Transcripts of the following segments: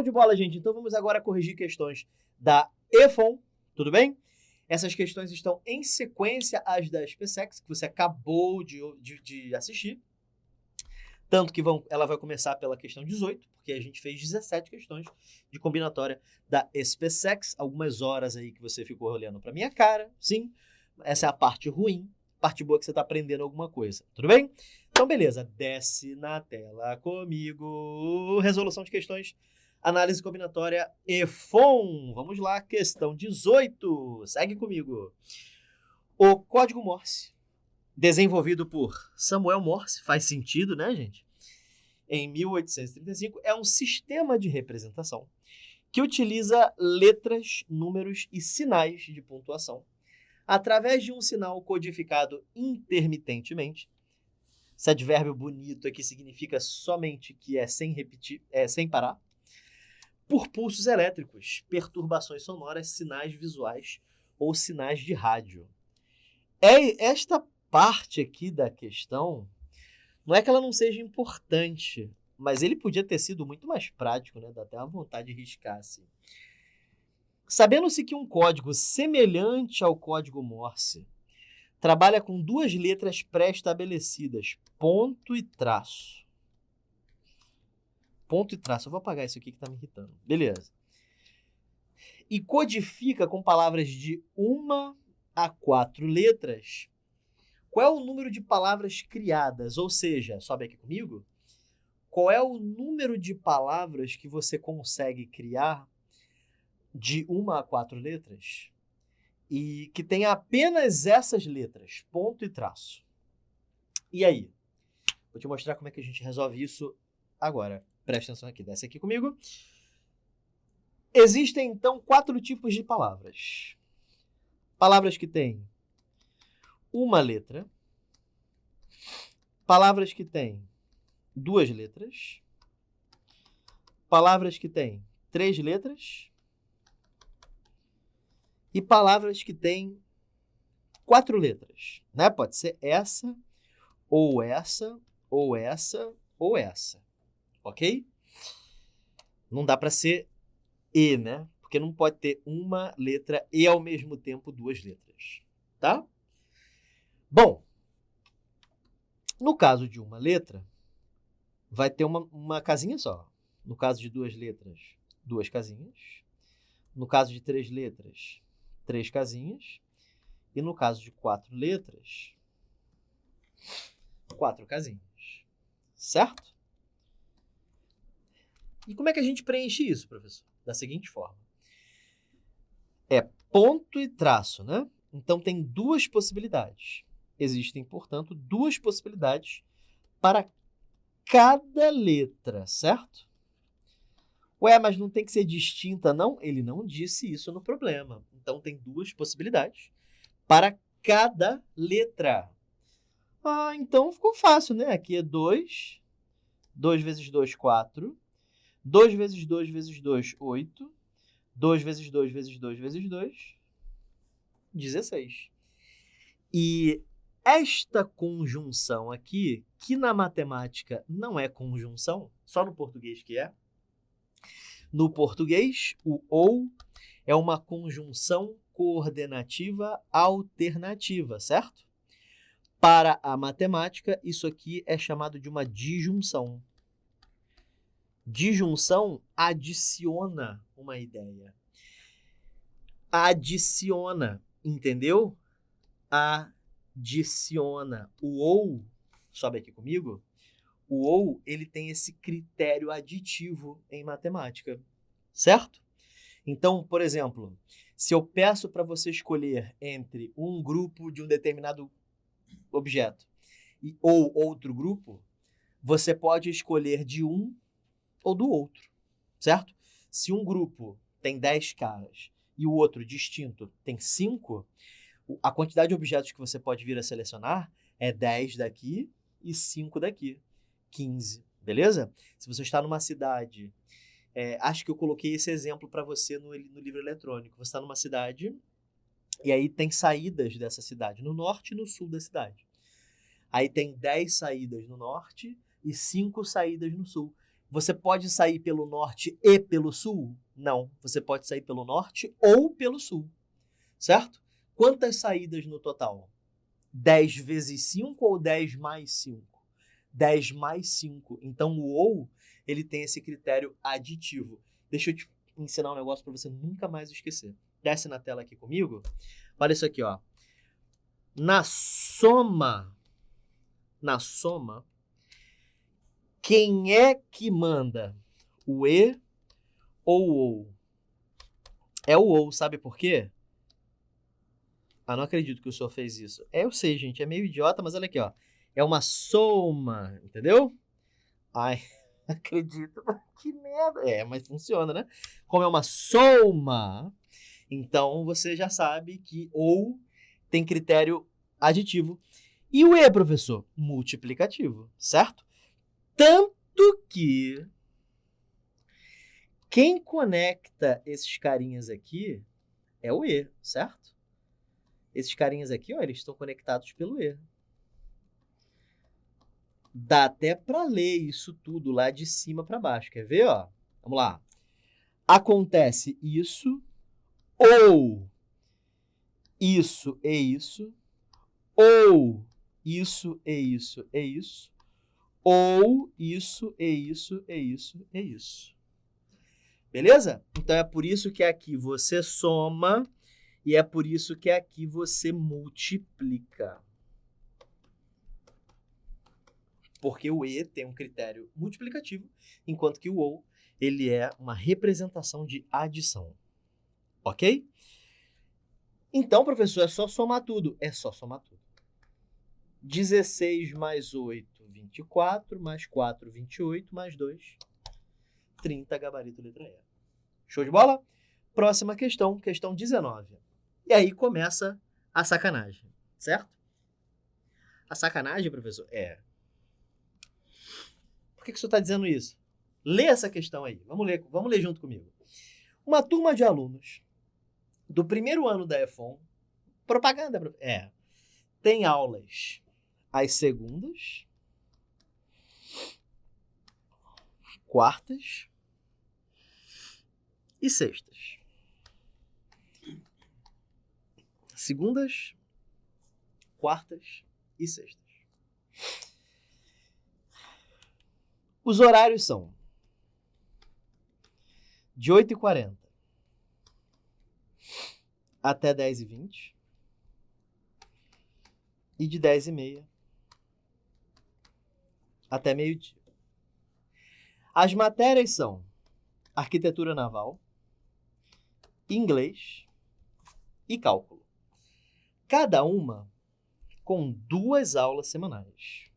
de bola, gente. Então vamos agora corrigir questões da EFON, tudo bem? Essas questões estão em sequência às da SPSEC, que você acabou de assistir. Tanto que ela vai começar pela questão 18, porque a gente fez 17 questões de combinatória da SPSEC. Algumas horas aí que você ficou olhando para minha cara, sim. Essa é a parte ruim. Parte boa é que você está aprendendo alguma coisa, tudo bem? Então, beleza. Desce na tela comigo. Resolução de questões. Análise combinatória EFON. Vamos lá, questão 18. Segue comigo. O código Morse, desenvolvido por Samuel Morse, faz sentido, né, gente? Em 1835, é um sistema de representação que utiliza letras, números e sinais de pontuação através de um sinal codificado intermitentemente. Esse advérbio bonito aqui significa somente que é sem repetir, sem parar. Por pulsos elétricos, perturbações sonoras, sinais visuais ou sinais de rádio. Esta parte aqui da questão, não é que ela não seja importante, mas ele podia ter sido muito mais prático, né? Dá até uma vontade de riscar assim. Sabendo-se que um código semelhante ao código Morse trabalha com duas letras pré-estabelecidas, ponto e traço. Ponto e traço. Eu vou apagar isso aqui que está me irritando. Beleza. E codifica com palavras de 1 a 4 letras. Qual é o número de palavras criadas? Ou seja, sobe aqui comigo. Qual é o número de palavras que você consegue criar de 1 a 4 letras e que tem apenas essas letras, ponto e traço? E aí? Vou te mostrar como é que a gente resolve isso agora. Presta atenção aqui, desce aqui comigo. Existem, então, 4 tipos de palavras. Palavras que têm uma letra, palavras que têm 2 letras, palavras que têm 3 letras e palavras que têm 4 letras, né? Pode ser essa, ou essa, ou essa, ou essa, ok? Não dá para ser E, né? Porque não pode ter uma letra e ao mesmo tempo 2 letras, tá? Bom, no caso de uma letra, vai ter uma casinha só. No caso de 2 letras, 2 casinhas. No caso de 3 letras, 3 casinhas. E no caso de 4 letras, 4 casinhas. Certo? E como é que a gente preenche isso, professor? Da seguinte forma. É ponto e traço, né? Então, tem 2 possibilidades. Existem, portanto, 2 possibilidades para cada letra, certo? Ué, mas não tem que ser distinta, não? Ele não disse isso no problema. Então, tem 2 possibilidades para cada letra. Ah, então ficou fácil, né? Aqui é 2. 2 vezes 2, 4. 2 vezes 2 vezes 2, 8. 2 vezes 2 vezes 2 vezes 2, 16. E esta conjunção aqui, que na matemática não é conjunção, só no português que é. No português, o ou é uma conjunção coordenativa alternativa, certo? Para a matemática, isso aqui é chamado de uma disjunção. Disjunção adiciona uma ideia. Adiciona, entendeu? Adiciona. O ou, sobe aqui comigo, o ou, ele tem esse critério aditivo em matemática, certo? Então, por exemplo, se eu peço para você escolher entre um grupo de um determinado objeto ou outro grupo, você pode escolher de um ou do outro, certo? Se um grupo tem 10 caras e o outro distinto tem 5, a quantidade de objetos que você pode vir a selecionar é 10 daqui e 5 daqui, 15, beleza? Se você está numa cidade, acho que eu coloquei esse exemplo para você no livro eletrônico, você está numa cidade e aí tem saídas dessa cidade, no norte e no sul da cidade. Aí tem 10 saídas no norte e 5 saídas no sul. Você pode sair pelo norte e pelo sul? Não, você pode sair pelo norte ou pelo sul, certo? Quantas saídas no total? 10 vezes 5 ou 10 mais 5? 10 mais 5. Então, o ou, ele tem esse critério aditivo. Deixa eu te ensinar um negócio para você nunca mais esquecer. Desce na tela aqui comigo. Olha isso aqui, ó. Na soma, quem é que manda? O e ou o ou? É o ou, sabe por quê? Ah, não acredito que o senhor fez isso. Eu sei, gente, é meio idiota, mas olha aqui, ó. É uma soma, entendeu? Ai, acredito. Que merda. É, mas funciona, né? Como é uma soma, então você já sabe que ou tem critério aditivo. E o e, professor? Multiplicativo, certo? Tanto que quem conecta esses carinhas aqui é o e, certo? Esses carinhas aqui, ó, eles estão conectados pelo e. Dá até para ler isso tudo lá de cima para baixo. Quer ver, ó? Vamos lá. Acontece isso, ou isso e isso, ou isso e isso e isso, ou isso e isso e isso e isso. Beleza? Então é por isso que aqui você soma e é por isso que aqui você multiplica. Porque o e tem um critério multiplicativo, enquanto que o ou, ele é uma representação de adição. Ok? Então, professor, é só somar tudo. É só somar tudo. 16 mais 8, 24, mais 4, 28, mais 2, 30, gabarito letra E. Show de bola? Próxima questão, questão 19. E aí começa a sacanagem, certo? A sacanagem, professor, é... Por que o senhor está dizendo isso? Lê essa questão aí. Vamos ler junto comigo. Uma turma de alunos do primeiro ano da EFON, propaganda, tem aulas às segundas, quartas e sextas. Segundas, quartas e sextas. Os horários são de 8h40 até 10h20 e de 10h30 até meio-dia. As matérias são arquitetura naval, inglês e cálculo. Cada uma com 2 aulas semanais.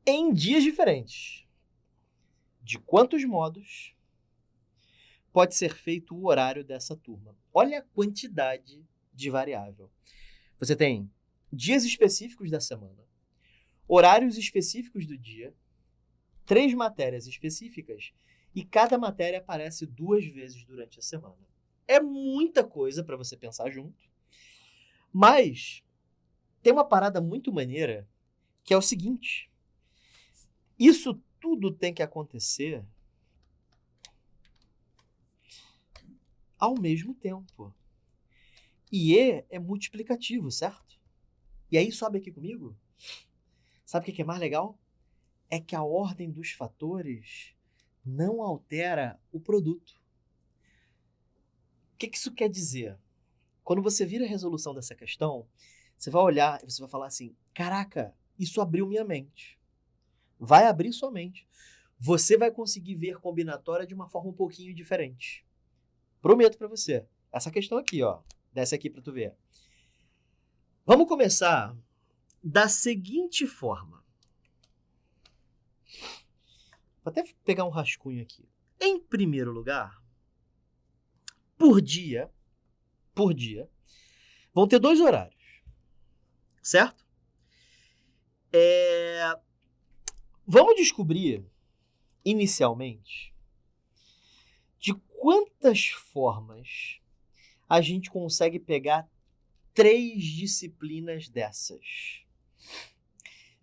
Em dias diferentes. De quantos modos pode ser feito o horário dessa turma? Olha a quantidade de variável. Você tem dias específicos da semana, horários específicos do dia, 3 matérias específicas e cada matéria aparece 2 vezes durante a semana. É muita coisa para você pensar junto, mas tem uma parada muito maneira que é o seguinte: isso tudo tem que acontecer ao mesmo tempo. E E é multiplicativo, certo? E aí sobe aqui comigo. Sabe o que é mais legal? É que a ordem dos fatores não altera o produto. O que isso quer dizer? Quando você vira a resolução dessa questão, você vai olhar e você vai falar assim: caraca, isso abriu minha mente. Vai abrir sua mente. Você vai conseguir ver combinatória de uma forma um pouquinho diferente. Prometo para você. Essa questão aqui, ó. Desce aqui para tu ver. Vamos começar da seguinte forma. Vou até pegar um rascunho aqui. Em primeiro lugar, por dia, vão ter 2 horários. Certo? Vamos descobrir, inicialmente, de quantas formas a gente consegue pegar 3 disciplinas dessas.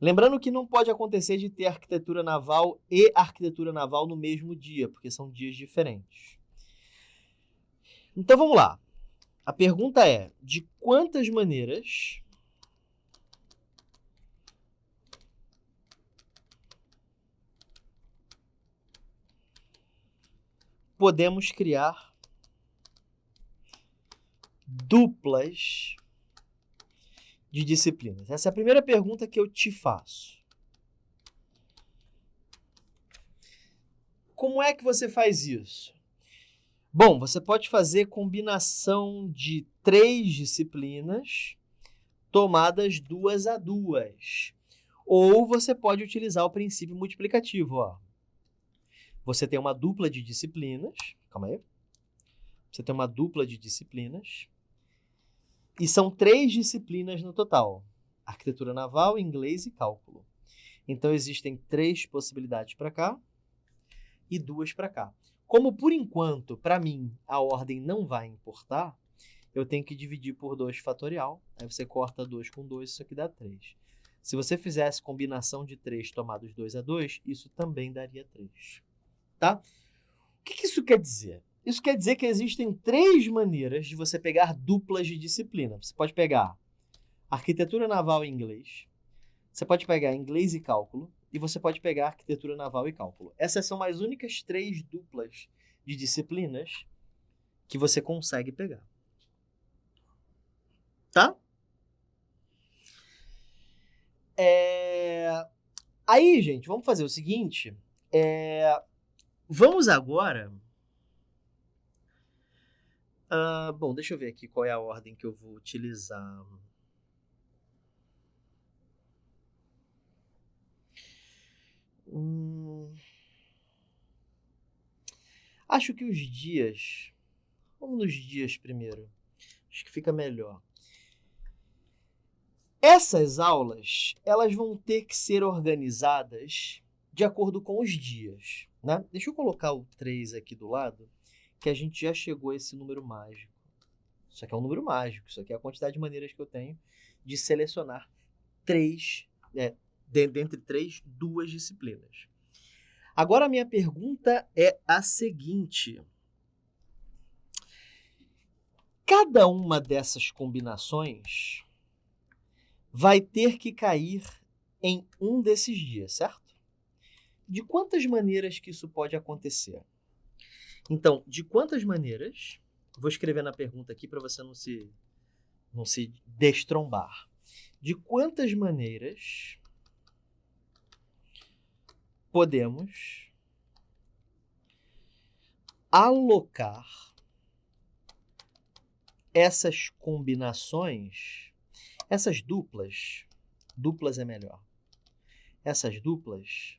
Lembrando que não pode acontecer de ter arquitetura naval e arquitetura naval no mesmo dia, porque são dias diferentes. Então vamos lá. A pergunta é: de quantas maneiras podemos criar duplas de disciplinas? Essa é a primeira pergunta que eu te faço. Como é que você faz isso? Bom, você pode fazer combinação de 3 disciplinas tomadas 2 a 2. Ou você pode utilizar o princípio multiplicativo. Ó. Você tem uma dupla de disciplinas. Calma aí. Você tem uma dupla de disciplinas. E são 3 disciplinas no total. Arquitetura naval, inglês e cálculo. Então, existem 3 possibilidades para cá e 2 para cá. Como, por enquanto, para mim, a ordem não vai importar, eu tenho que dividir por 2 fatorial. Aí você corta 2 com 2, isso aqui dá 3. Se você fizesse combinação de 3 tomados 2 a 2, isso também daria 3. Tá? O que isso quer dizer? Isso quer dizer que existem 3 maneiras de você pegar duplas de disciplina. Você pode pegar arquitetura naval e inglês, você pode pegar inglês e cálculo, e você pode pegar arquitetura naval e cálculo. Essas são as únicas 3 duplas de disciplinas que você consegue pegar. Tá? Aí, gente, vamos fazer o seguinte. Vamos agora... bom, deixa eu ver aqui qual é a ordem que eu vou utilizar. Acho que os dias... Vamos nos dias primeiro. Acho que fica melhor. Essas aulas, elas vão ter que ser organizadas de acordo com os dias, né? Deixa eu colocar o 3 aqui do lado, que a gente já chegou a esse número mágico. Isso aqui é um número mágico, isso aqui é a quantidade de maneiras que eu tenho de selecionar 3, dentre 3, 2 disciplinas. Agora, a minha pergunta é a seguinte. Cada uma dessas combinações vai ter que cair em um desses dias, certo? De quantas maneiras que isso pode acontecer? Então, de quantas maneiras... Vou escrever na pergunta aqui para você não se destrombar. De quantas maneiras podemos alocar essas combinações, essas duplas é melhor, essas duplas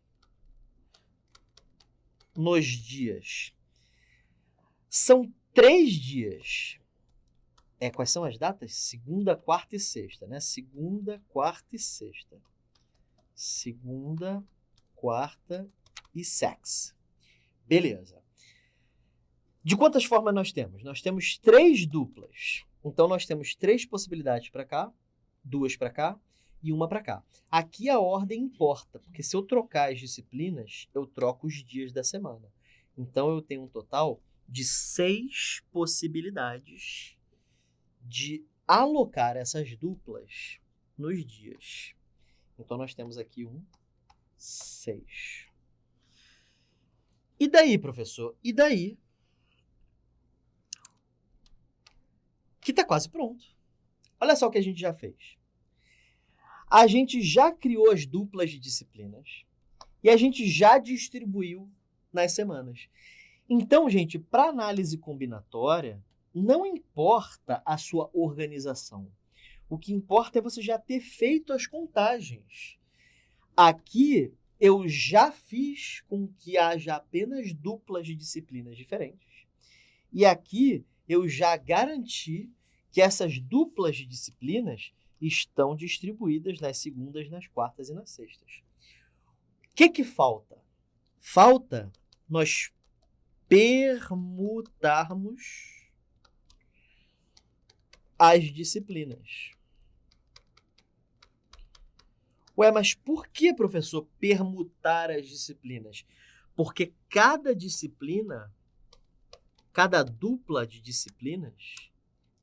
nos dias? São 3 dias. Quais são as datas? Segunda, quarta e sexta, né? Segunda, quarta e sexta. Segunda, quarta e sexta. Beleza. De quantas formas nós temos? Nós temos 3 duplas. Então, nós temos 3 possibilidades para cá, 2 para cá e 1 para cá. Aqui a ordem importa, porque se eu trocar as disciplinas, eu troco os dias da semana. Então, eu tenho um total de 6 possibilidades de alocar essas duplas nos dias. Então, nós temos aqui 6. E daí, professor? E daí? Que está quase pronto. Olha só o que a gente já fez. A gente já criou as duplas de disciplinas e a gente já distribuiu nas semanas. Então, gente, para análise combinatória, não importa a sua organização. O que importa é você já ter feito as contagens. Aqui, eu já fiz com que haja apenas duplas de disciplinas diferentes. E aqui, eu já garanti que essas duplas de disciplinas estão distribuídas nas segundas, nas quartas e nas sextas. O que falta? Falta nós permutarmos as disciplinas. Ué, mas por que, professor, permutar as disciplinas? Porque cada disciplina, cada dupla de disciplinas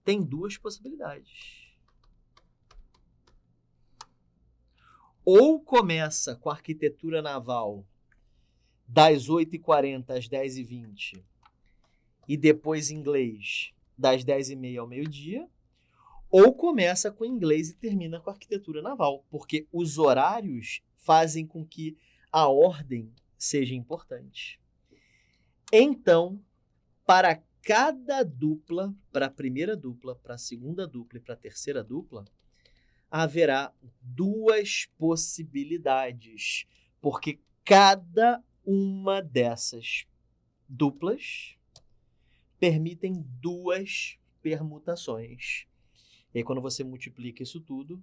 tem duas possibilidades. Ou começa com a arquitetura naval das 8h40 às 10h20 e depois inglês das 10h30 ao meio-dia, ou começa com inglês e termina com a arquitetura naval, porque os horários fazem com que a ordem seja importante. Então, para cada dupla, para a primeira dupla, para a segunda dupla e para a terceira dupla, haverá duas possibilidades, porque cada uma dessas duplas permitem duas permutações. E aí, quando você multiplica isso tudo,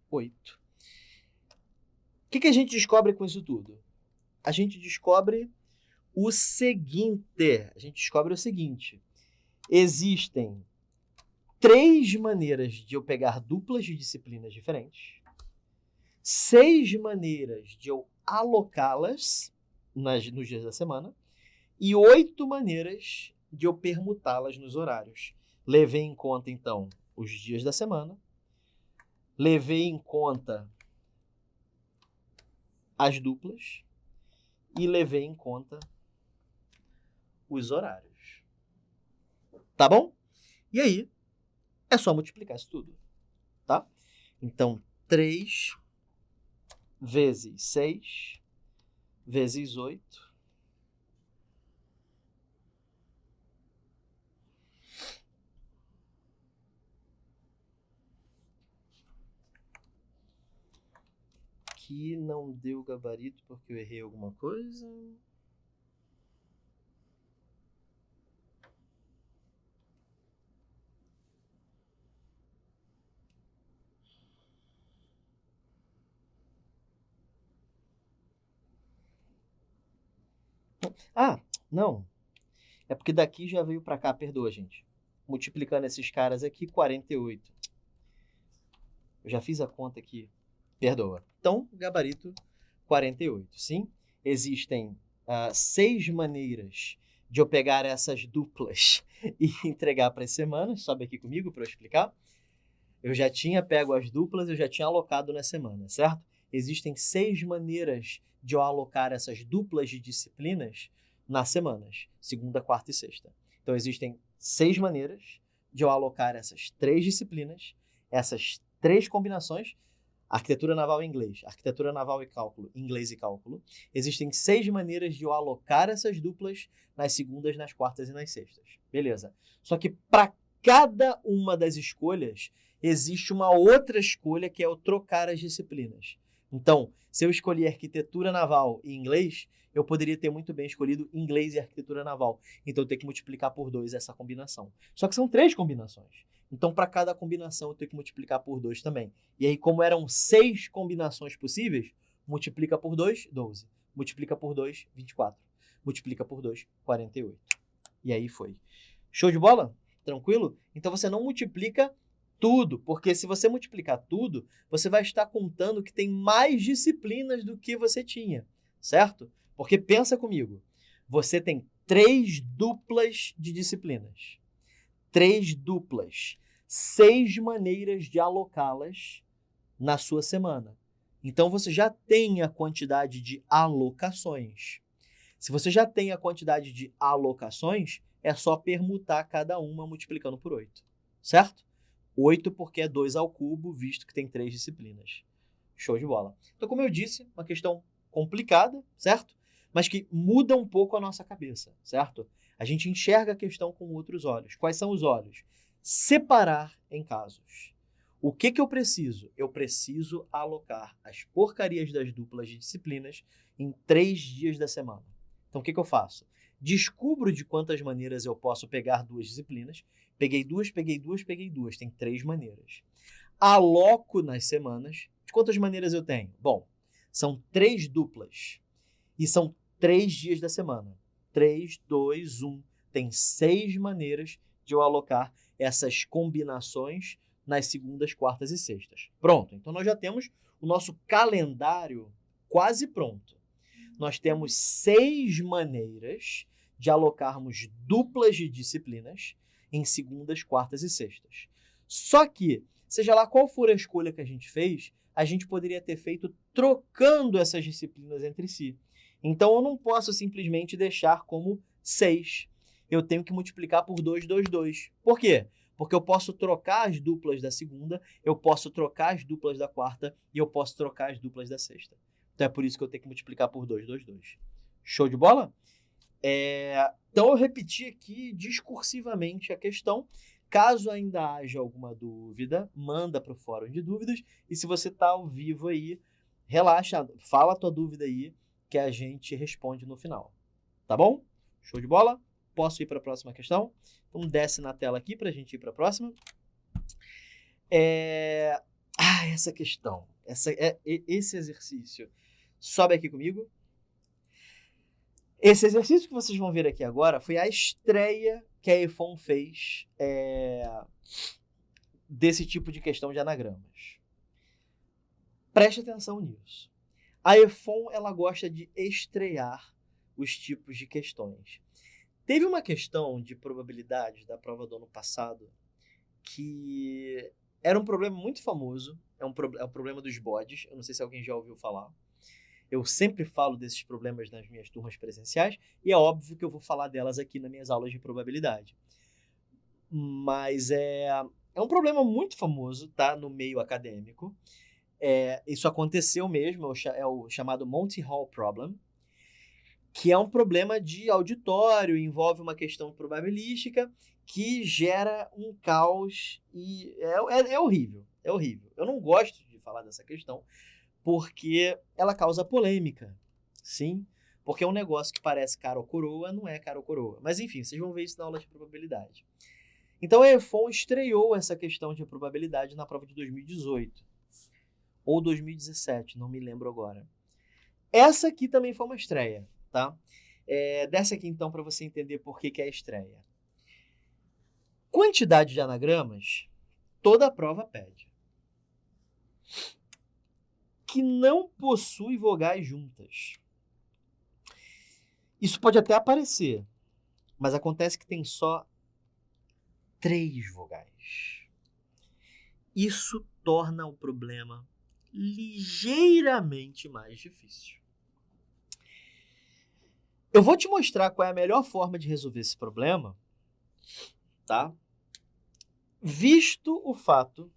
8. O que a gente descobre com isso tudo? A gente descobre o seguinte. Existem 3 maneiras de eu pegar duplas de disciplinas diferentes, 6 maneiras de eu alocá-las nos dias da semana e 8 maneiras de eu permutá-las nos horários. Levei em conta, então, os dias da semana, levei em conta as duplas e levei em conta os horários. Tá bom? E aí, é só multiplicar isso tudo, tá? Então, 3 vezes 6 vezes 8 aqui não deu gabarito porque eu errei alguma coisa. Ah, não. É porque daqui já veio para cá, perdoa, gente. Multiplicando esses caras aqui, 48. Eu já fiz a conta aqui, perdoa. Então, gabarito 48, sim? Existem 6 maneiras de eu pegar essas duplas e entregar para as semanas. Sobe aqui comigo para eu explicar. Eu já tinha pego as duplas, eu já tinha alocado na semana, certo? Existem 6 maneiras de eu alocar essas duplas de disciplinas nas semanas, segunda, quarta e sexta. Então, existem 6 maneiras de eu alocar essas 3 disciplinas, essas 3 combinações, arquitetura naval e inglês, arquitetura naval e cálculo, inglês e cálculo. Existem 6 maneiras de eu alocar essas duplas nas segundas, nas quartas e nas sextas. Beleza. Só que para cada uma das escolhas, existe uma outra escolha que é eu trocar as disciplinas. Então, se eu escolher arquitetura naval e inglês, eu poderia ter muito bem escolhido inglês e arquitetura naval. Então, eu tenho que multiplicar por 2 essa combinação. Só que são 3 combinações. Então, para cada combinação, eu tenho que multiplicar por 2 também. E aí, como eram 6 combinações possíveis, multiplica por 2, 12. Multiplica por 2, 24. Multiplica por 2, 48. E aí foi. Show de bola? Tranquilo? Então, você não multiplica tudo, porque se você multiplicar tudo, você vai estar contando que tem mais disciplinas do que você tinha, certo? Porque pensa comigo, você tem 3 duplas de disciplinas, 3 duplas, 6 maneiras de alocá-las na sua semana. Então, você já tem a quantidade de alocações. Se você já tem a quantidade de alocações, é só permutar cada uma multiplicando por 8, certo? 8 porque é 2 ao cubo, visto que tem 3 disciplinas. Show de bola. Então, como eu disse, uma questão complicada, certo? Mas que muda um pouco a nossa cabeça, certo? A gente enxerga a questão com outros olhos. Quais são os olhos? Separar em casos. O que eu preciso? Eu preciso alocar as porcarias das duplas de disciplinas em 3 dias da semana. Então, o que eu faço? Descubro de quantas maneiras eu posso pegar 2 disciplinas. Peguei 2, peguei 2, peguei 2. Tem 3 maneiras. Aloco nas semanas. De quantas maneiras eu tenho? Bom, são 3 duplas. E são 3 dias da semana. 3, 2, 1. Tem 6 maneiras de eu alocar essas combinações nas segundas, quartas e sextas. Pronto, então nós já temos o nosso calendário quase pronto. Nós temos 6 maneiras de alocarmos duplas de disciplinas em segundas, quartas e sextas. Só que, seja lá qual for a escolha que a gente fez, a gente poderia ter feito trocando essas disciplinas entre si. Então, eu não posso simplesmente deixar como 6. Eu tenho que multiplicar por 2, 2, 2. Por quê? Porque eu posso trocar as duplas da segunda, eu posso trocar as duplas da quarta e eu posso trocar as duplas da sexta. Então, é por isso que eu tenho que multiplicar por 2, 2, 2. Show de bola? Então, eu repeti aqui discursivamente a questão. Caso ainda haja alguma dúvida, manda para o fórum de dúvidas. E se você está ao vivo aí, relaxa, fala a tua dúvida aí, que a gente responde no final. Tá bom? Show de bola? Posso ir para a próxima questão? Então, desce na tela aqui para a gente ir para a próxima. Essa questão, esse exercício. Sobe aqui comigo. Esse exercício que vocês vão ver aqui agora foi a estreia que a EFON fez desse tipo de questão de anagramas. Preste atenção nisso. A EFON, ela gosta de estrear os tipos de questões. Teve uma questão de probabilidade da prova do ano passado que era um problema muito famoso, é o problema dos bodes, eu não sei se alguém já ouviu falar. Eu sempre falo desses problemas nas minhas turmas presenciais e é óbvio que eu vou falar delas aqui nas minhas aulas de probabilidade. Mas é um problema muito famoso, tá? No meio acadêmico. Isso aconteceu mesmo, é o chamado Monty Hall Problem, que é um problema de auditório, envolve uma questão probabilística que gera um caos e é horrível, é horrível. Eu não gosto de falar dessa questão, porque ela causa polêmica, sim, porque é um negócio que parece cara ou coroa, não é cara ou coroa. Mas enfim, vocês vão ver isso na aula de probabilidade. Então a EFON estreou essa questão de probabilidade na prova de 2018, ou 2017, não me lembro agora. Essa aqui também foi uma estreia, tá? Desce aqui então para você entender por que é a estreia. Quantidade de anagramas, toda a prova pede. Que não possui vogais juntas. Isso pode até aparecer, mas acontece que tem só 3 vogais. Isso torna o problema ligeiramente mais difícil. Eu vou te mostrar qual é a melhor forma de resolver esse problema, tá? Visto o fato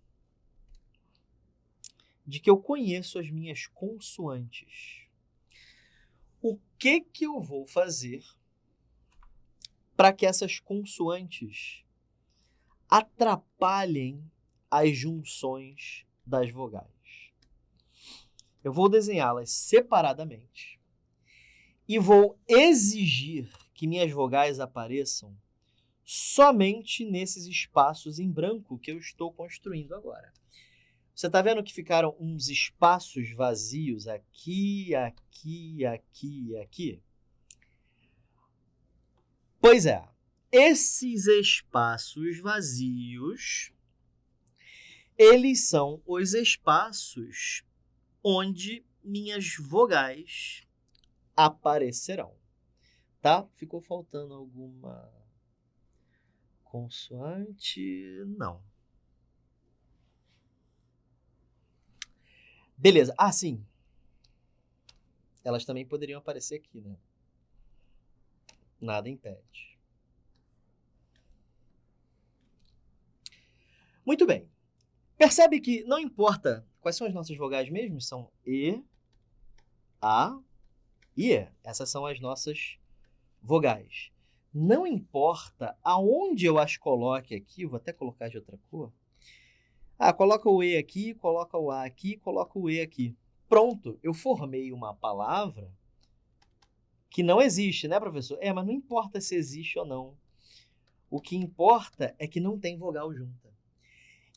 de que eu conheço as minhas consoantes. O que eu vou fazer para que essas consoantes atrapalhem as junções das vogais? Eu vou desenhá-las separadamente e vou exigir que minhas vogais apareçam somente nesses espaços em branco que eu estou construindo agora. Você está vendo que ficaram uns espaços vazios aqui, aqui, aqui e aqui? Pois é, esses espaços vazios, eles são os espaços onde minhas vogais aparecerão, tá? Ficou faltando alguma consoante? Não. Beleza. Ah, sim. Elas também poderiam aparecer aqui, né? Nada impede. Muito bem. Percebe que não importa quais são as nossas vogais mesmo, são E, A e E. Essas são as nossas vogais. Não importa aonde eu as coloque aqui, vou até colocar de outra cor. Coloca o E aqui, coloca o A aqui, coloca o E aqui. Pronto, eu formei uma palavra que não existe, né, professor? Mas não importa se existe ou não. O que importa é que não tem vogal junta.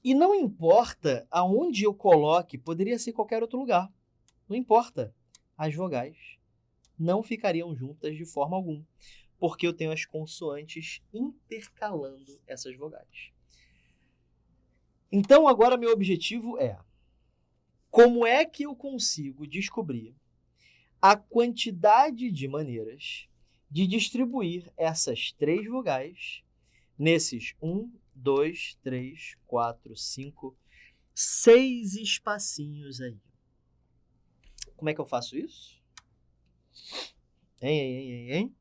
E não importa aonde eu coloque, poderia ser qualquer outro lugar. Não importa. As vogais não ficariam juntas de forma alguma. porque eu tenho as consoantes intercalando essas vogais. Então, agora meu objetivo é: como é que eu consigo descobrir a quantidade de maneiras de distribuir essas 3 vogais nesses 1, 2, 3, 4, 5, 6 espacinhos aí? Como é que eu faço isso? Hein?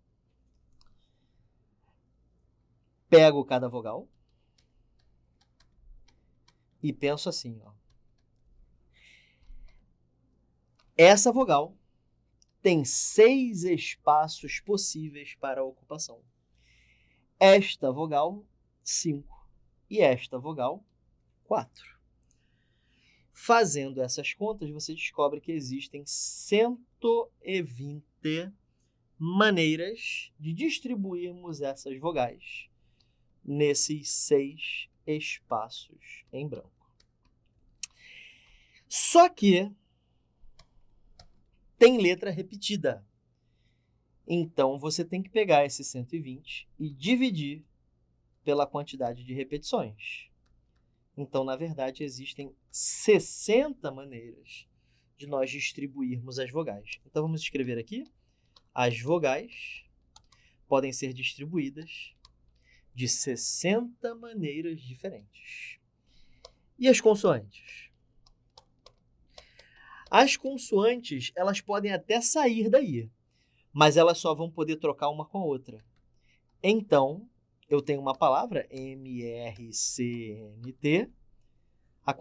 Pego cada vogal e penso assim, ó. Essa vogal tem 6 espaços possíveis para a ocupação. Esta vogal, 5. E esta vogal, 4. Fazendo essas contas, você descobre que existem 120 maneiras de distribuirmos essas vogais nesses 6 espaços em branco. Só que tem letra repetida. Então, você tem que pegar esses 120 e dividir pela quantidade de repetições. Então, na verdade, existem 60 maneiras de nós distribuirmos as vogais. Então, vamos escrever aqui. As vogais podem ser distribuídas de 60 maneiras diferentes. E as consoantes? As consoantes, elas podem até sair daí, mas elas só vão poder trocar uma com a outra. Então, eu tenho uma palavra, MRCNT. A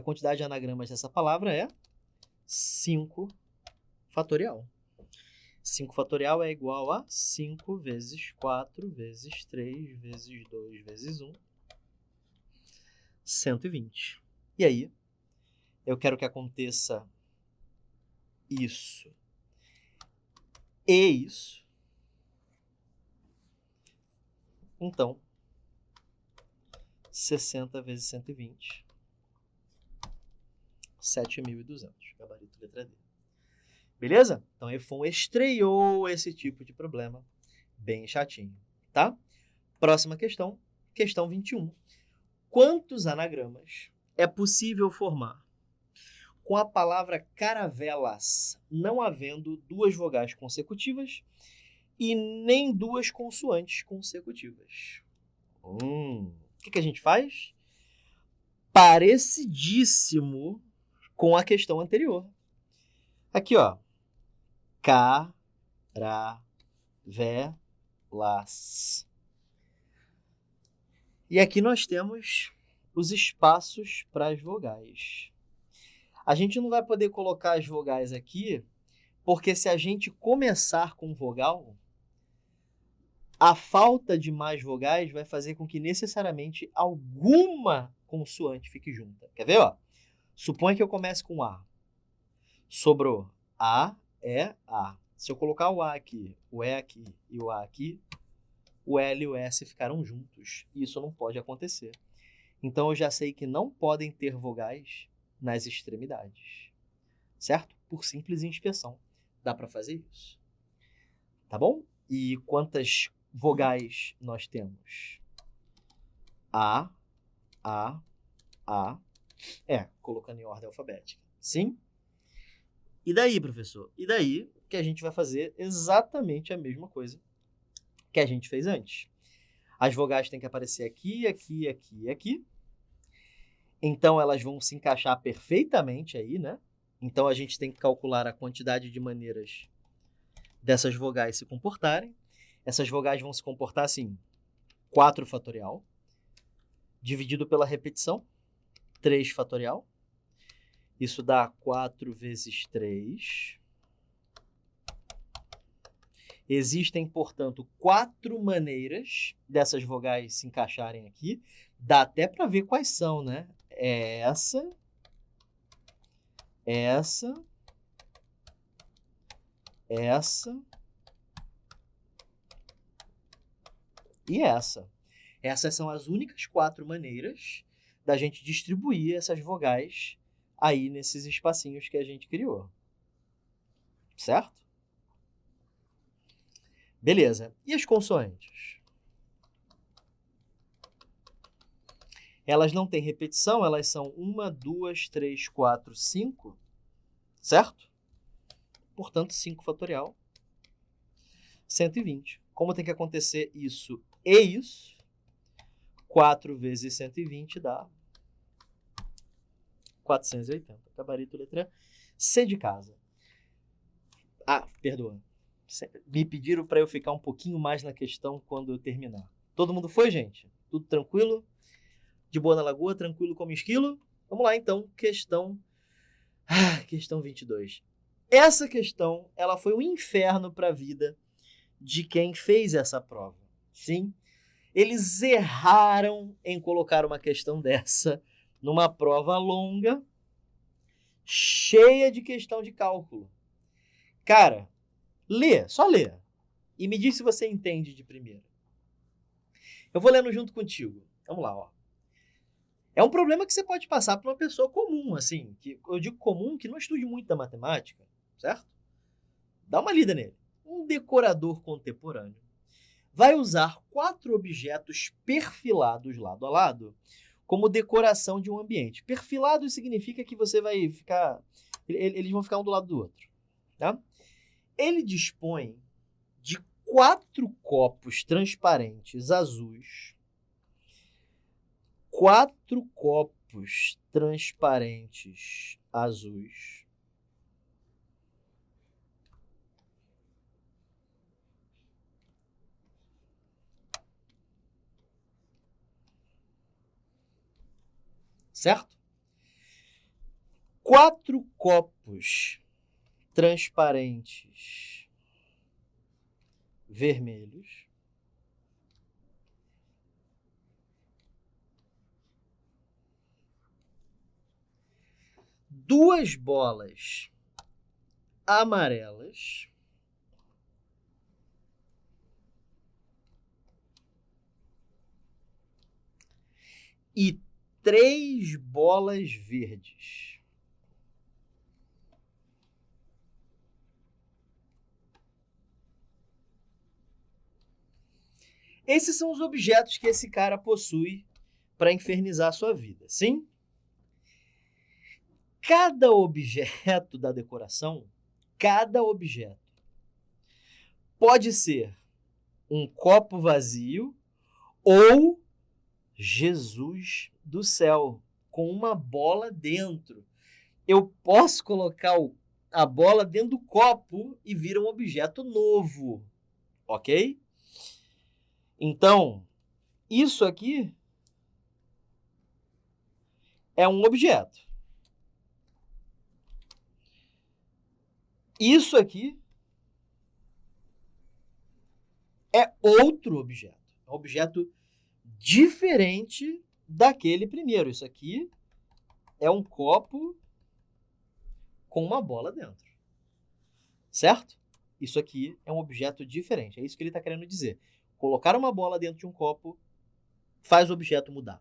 quantidade de anagramas dessa palavra é 5 fatorial. 5 fatorial é igual a 5 vezes 4 vezes 3 vezes 2 vezes 1, 120. E aí, eu quero que aconteça isso e isso. Então, 60 vezes 120, 7.200, gabarito letra D. Beleza? Então, EFON estreou esse tipo de problema bem chatinho, tá? Próxima questão, questão 21. Quantos anagramas é possível formar com a palavra caravelas, não havendo 2 vogais consecutivas e nem 2 consoantes consecutivas? O que a gente faz? Parecidíssimo com a questão anterior. Aqui, ó. Caravelas. E aqui nós temos os espaços para as vogais. A gente não vai poder colocar as vogais aqui, porque se a gente começar com vogal, a falta de mais vogais vai fazer com que necessariamente alguma consoante fique junta. Quer ver? Ó? Suponha que eu comece com A. Sobrou A, E, A. Se eu colocar o A aqui, o E aqui e o A aqui, o L e o S ficaram juntos. E isso não pode acontecer. Então, eu já sei que não podem ter vogais nas extremidades. Certo? Por simples inspeção. Dá para fazer isso. Tá bom? E quantas vogais nós temos? A. Colocando em ordem alfabética. Sim? E daí, professor? E daí que a gente vai fazer exatamente a mesma coisa que a gente fez antes. As vogais têm que aparecer aqui, aqui, aqui e aqui. Então, elas vão se encaixar perfeitamente aí, né? Então, a gente tem que calcular a quantidade de maneiras dessas vogais se comportarem. Essas vogais vão se comportar assim, 4 fatorial, dividido pela repetição, 3 fatorial. Isso dá 4 vezes 3. Existem, portanto, 4 maneiras dessas vogais se encaixarem aqui. Dá até para ver quais são, né? Essa e essa. Essas são as únicas 4 maneiras da gente distribuir essas vogais aí nesses espacinhos que a gente criou. Certo? Beleza. E as consoantes? Elas não têm repetição, elas são 1, 2, 3, 4, 5, certo? Portanto, 5 fatorial, 120. Como tem que acontecer isso e isso? 4 vezes 120 dá 480. Gabarito, letra C de casa. Ah, perdoa. Me pediram para eu ficar um pouquinho mais na questão quando eu terminar. Todo mundo foi, gente? Tudo tranquilo? De boa na lagoa, tranquilo como esquilo? Vamos lá, então. Questão 22. Essa questão, ela foi um inferno para a vida de quem fez essa prova. Sim, eles erraram em colocar uma questão dessa numa prova longa, cheia de questão de cálculo. Cara, lê, só lê. E me diz se você entende de primeira. Eu vou lendo junto contigo. Vamos lá, ó. É um problema que você pode passar para uma pessoa comum, assim. Que eu digo comum, que não estude muito da matemática, certo? Dá uma lida nele. Um decorador contemporâneo vai usar 4 objetos perfilados lado a lado como decoração de um ambiente. Perfilado significa que você vai ficar... Eles vão ficar um do lado do outro, tá? Ele dispõe de 4 copos transparentes azuis. 4 copos transparentes azuis. Certo? 4 copos transparentes vermelhos. Duas bolas amarelas. E 3 bolas verdes. Esses são os objetos que esse cara possui para infernizar a sua vida, sim? Cada objeto da decoração, cada objeto, pode ser um copo vazio ou Jesus do céu, com uma bola dentro. Eu posso colocar a bola dentro do copo e vira um objeto novo, ok? Então, isso aqui é um objeto. Isso aqui é outro objeto. É um objeto diferente daquele primeiro. Isso aqui é um copo com uma bola dentro. Certo? Isso aqui é um objeto diferente. É isso que ele está querendo dizer. Colocar uma bola dentro de um copo faz o objeto mudar.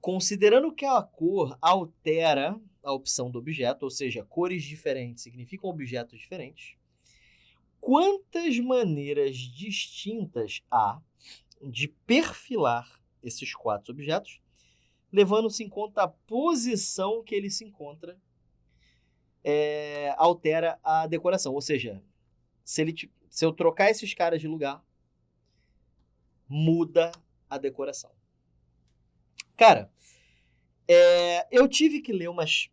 Considerando que a cor altera a opção do objeto, ou seja, cores diferentes significam objetos diferentes, quantas maneiras distintas há de perfilar esses 4 objetos, levando-se em conta a posição que ele se encontra, altera a decoração. Ou seja, se eu trocar esses caras de lugar, muda a decoração. Cara, eu tive que ler umas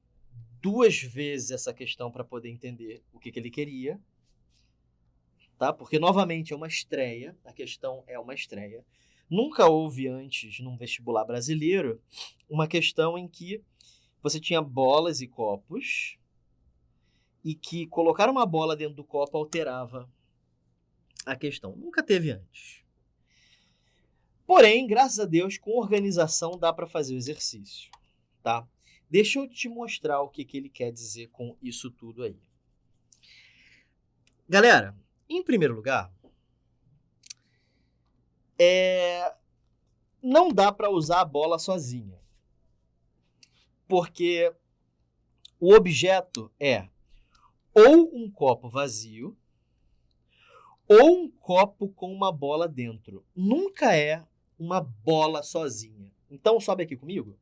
2 vezes essa questão para poder entender o que ele queria, tá? Porque, novamente, é uma estreia, a questão é uma estreia. Nunca houve antes, num vestibular brasileiro, uma questão em que você tinha bolas e copos e que colocar uma bola dentro do copo alterava a questão. Nunca teve antes. Porém, graças a Deus, com organização dá para fazer o exercício, tá? Deixa eu te mostrar o que ele quer dizer com isso tudo aí. Galera, em primeiro lugar, não dá para usar a bola sozinha. Porque o objeto é ou um copo vazio ou um copo com uma bola dentro. Nunca é uma bola sozinha. Então, sobe aqui comigo.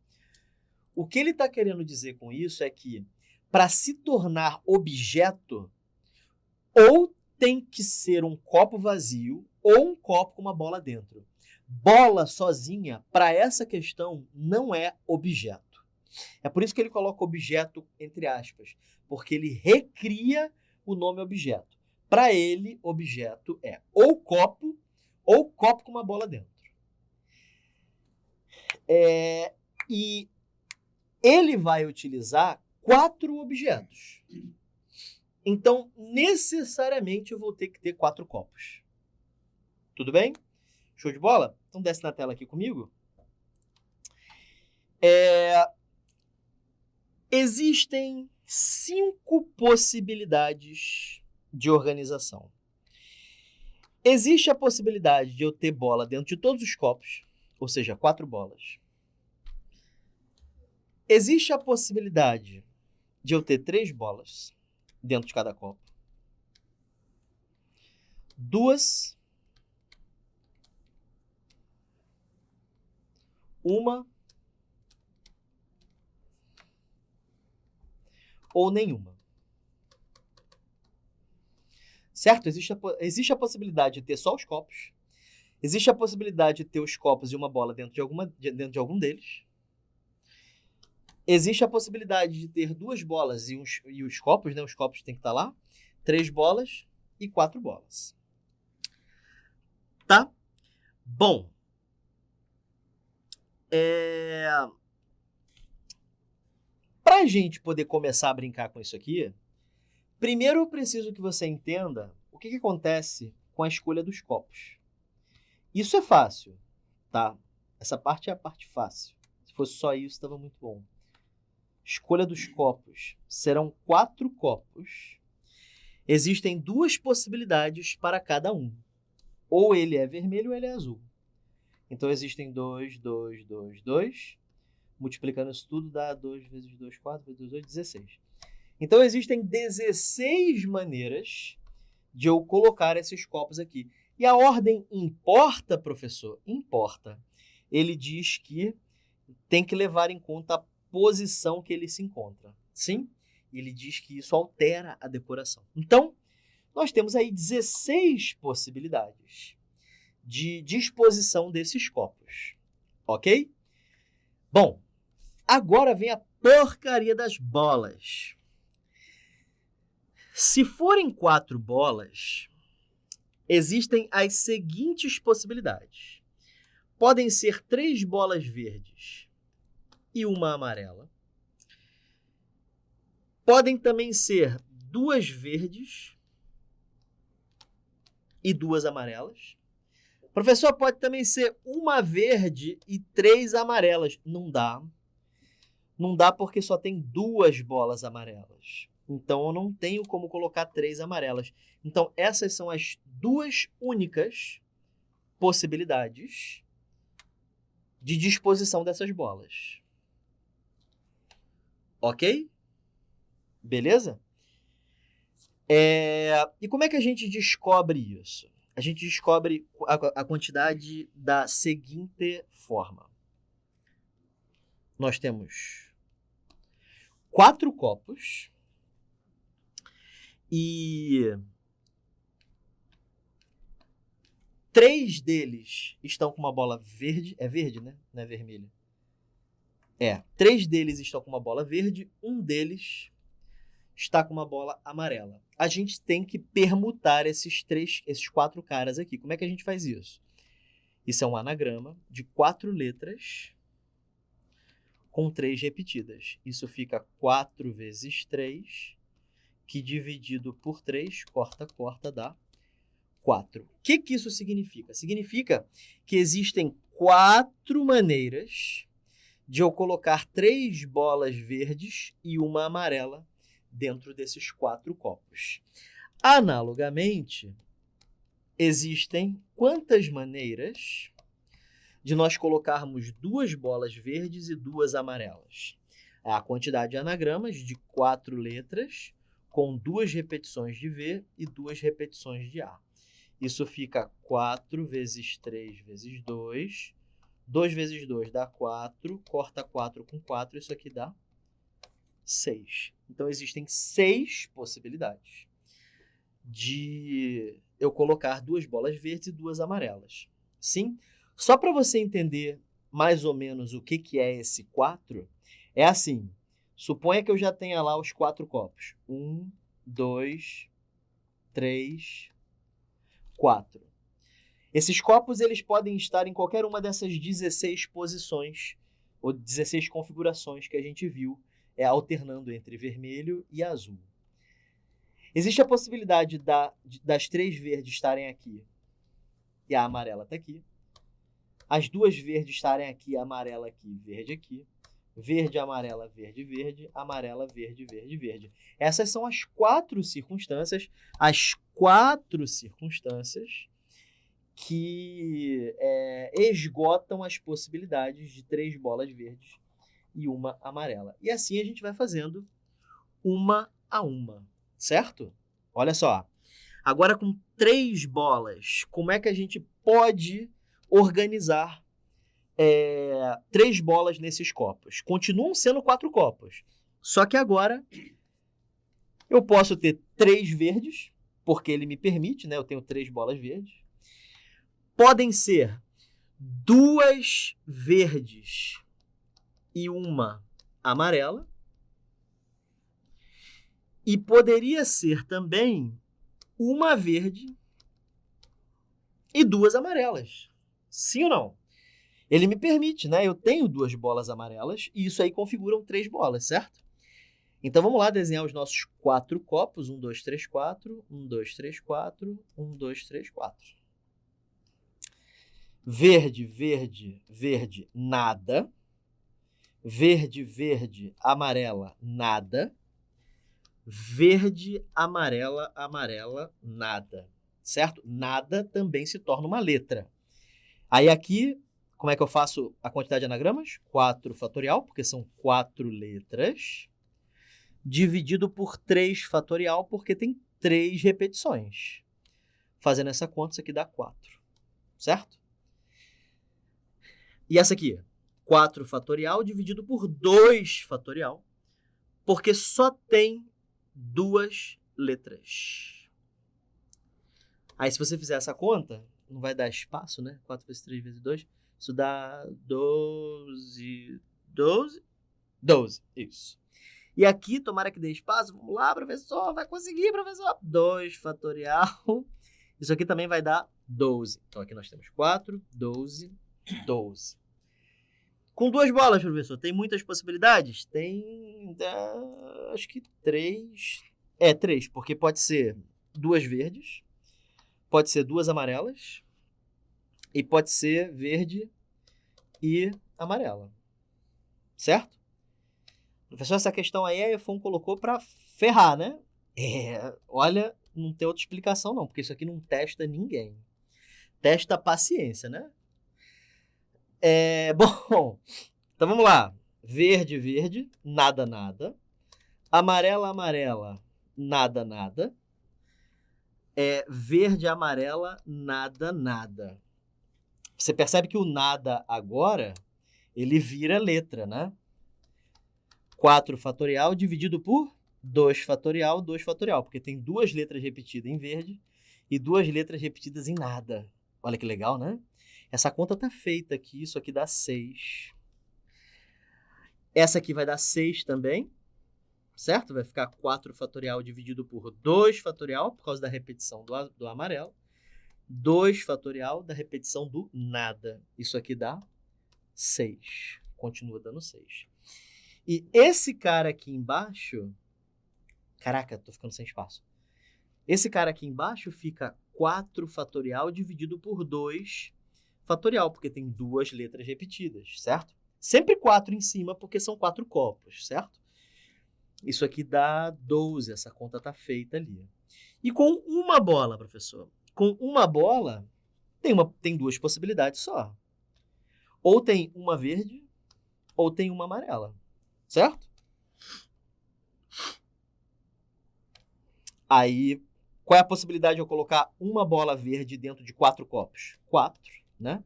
O que ele está querendo dizer com isso é que, para se tornar objeto, ou tem que ser um copo vazio ou um copo com uma bola dentro. Bola sozinha, para essa questão, não é objeto. É por isso que ele coloca objeto entre aspas, porque ele recria o nome objeto. Para ele, objeto é ou copo com uma bola dentro. E ele vai utilizar 4 objetos. Então, necessariamente, eu vou ter que ter 4 copos. Tudo bem? Show de bola? Então, desce na tela aqui comigo. Existem 5 possibilidades de organização. Existe a possibilidade de eu ter bola dentro de todos os copos, ou seja, 4 bolas. Existe a possibilidade de eu ter 3 bolas dentro de cada copo. 2, 1 ou nenhuma. Certo? Existe a possibilidade de ter só os copos. Existe a possibilidade de ter os copos e uma bola dentro de algum deles. Existe a possibilidade de ter 2 bolas e os copos, né? Os copos têm que estar lá. 3 bolas e 4 bolas. Tá? Bom. Para a gente poder começar a brincar com isso aqui, primeiro eu preciso que você entenda o que acontece com a escolha dos copos. Isso é fácil, tá? Essa parte é a parte fácil. Se fosse só isso, estava muito bom. Escolha dos copos. Serão 4 copos. Existem 2 possibilidades para cada um. Ou ele é vermelho ou ele é azul. Então, existem 2, 2, 2, 2. Multiplicando isso tudo, dá 2 vezes 2, 4, vezes 2, 8, 16. Então, existem 16 maneiras de eu colocar esses copos aqui. E a ordem importa, professor? Importa. Ele diz que tem que levar em conta a posição que ele se encontra. Sim? Ele diz que isso altera a decoração. Então, nós temos aí 16 possibilidades de disposição desses copos. Ok? Bom, agora vem a porcaria das bolas. Se forem 4 bolas, existem as seguintes possibilidades. Podem ser 3 bolas verdes e uma amarela. Podem também ser 2 verdes e 2 amarelas. Professor, pode também ser uma verde e 3 amarelas. Não dá. Não dá porque só tem 2 bolas amarelas. Então, eu não tenho como colocar 3 amarelas. Então, essas são as 2 únicas possibilidades de disposição dessas bolas. Ok? Beleza? E como é que a gente descobre isso? A gente descobre a quantidade da seguinte forma. Nós temos 4 copos e 3 deles estão com uma bola verde. É verde, né? Não é vermelho. 3 deles estão com uma bola verde, um deles está com uma bola amarela. A gente tem que permutar esses 4 caras aqui. Como é que a gente faz isso? Isso é um anagrama de 4 letras com 3 repetidas. Isso fica 4 vezes 3, que dividido por 3, corta, dá 4. O que isso significa? Significa que existem 4 maneiras de eu colocar 3 bolas verdes e uma amarela dentro desses 4 copos. Analogamente, existem quantas maneiras de nós colocarmos 2 bolas verdes e 2 amarelas? A quantidade de anagramas de 4 letras com 2 repetições de V e 2 repetições de A. Isso fica 4 vezes 3 vezes 2. 2 vezes 2 dá 4. Corta 4 com 4. Isso aqui dá 6. Então, existem 6 possibilidades de eu colocar 2 bolas verdes e 2 amarelas. Sim? Só para você entender mais ou menos o que é esse 4, é assim. Suponha que eu já tenha lá os 4 copos. 1, 2, 3, 4. Esses copos eles podem estar em qualquer uma dessas 16 posições ou 16 configurações que a gente viu, alternando entre vermelho e azul. Existe a possibilidade das 3 verdes estarem aqui e a amarela está aqui. As 2 verdes estarem aqui, a amarela aqui, verde aqui. Verde, amarela, verde, verde. Amarela, verde, verde, verde. Essas são as 4 circunstâncias. As 4 circunstâncias que esgotam as possibilidades de 3 bolas verdes e uma amarela. E assim a gente vai fazendo uma a uma, certo? Olha só. Agora com 3 bolas, como é que a gente pode organizar 3 bolas nesses copos? Continuam sendo 4 copos, só que agora eu posso ter 3 verdes, porque ele me permite, né? Eu tenho 3 bolas verdes. Podem ser 2 verdes e uma amarela. E poderia ser também uma verde e 2 amarelas. Sim ou não? Ele me permite, né? Eu tenho 2 bolas amarelas e isso aí configuram 3 bolas, certo? Então vamos lá desenhar os nossos 4 copos. 1, 2, 3, 4. 1, 2, 3, 4. 1, 2, 3, 4. Verde, verde, verde, nada. Verde, verde, amarela, nada. Verde, amarela, amarela, nada. Certo? Nada também se torna uma letra. Aí aqui, como é que eu faço a quantidade de anagramas? 4 fatorial, porque são 4 letras, dividido por 3 fatorial, porque tem 3 repetições. Fazendo essa conta, isso aqui dá 4. Certo? E essa aqui? 4 fatorial dividido por 2 fatorial, porque só tem 2 letras. Aí, se você fizer essa conta, não vai dar espaço, né? 4 vezes 3 vezes 2, isso dá 12. 12? 12, isso. E aqui, tomara que dê espaço. Vamos lá, professor, vai conseguir, professor. 2 fatorial. Isso aqui também vai dar 12. Então, aqui nós temos 4, 12, 12. Com 2 bolas, professor, tem muitas possibilidades? Tem, acho que 3. 3, porque pode ser 2 verdes, pode ser 2 amarelas e pode ser verde e amarela. Certo? Professor, essa questão aí a EFON colocou para ferrar, né? Olha, não tem outra explicação não, porque isso aqui não testa ninguém. Testa a paciência, né? Bom, então vamos lá. Verde, verde, nada, nada. Amarela, amarela, nada, nada. Verde, amarela, nada, nada. Você percebe que o nada agora, ele vira letra, né? 4 fatorial dividido por 2 fatorial, 2 fatorial, porque tem 2 letras repetidas em verde e 2 letras repetidas em nada. Olha que legal, né? Essa conta tá feita aqui, isso aqui dá 6. Essa aqui vai dar 6 também, certo? Vai ficar 4 fatorial dividido por 2 fatorial, por causa da repetição do amarelo. 2 fatorial da repetição do nada. Isso aqui dá 6. Continua dando 6. E esse cara aqui embaixo... Caraca, tô ficando sem espaço. Esse cara aqui embaixo fica 4 fatorial dividido por 2 fatorial, porque tem 2 letras repetidas, certo? Sempre 4 em cima, porque são 4 copos, certo? Isso aqui dá 12, essa conta tá feita ali. E com uma bola, professor? Com uma bola, tem 2 possibilidades só. Ou tem uma verde, ou tem uma amarela, certo? Aí, Qual é a possibilidade de eu colocar uma bola verde dentro de 4 copos? 4, né?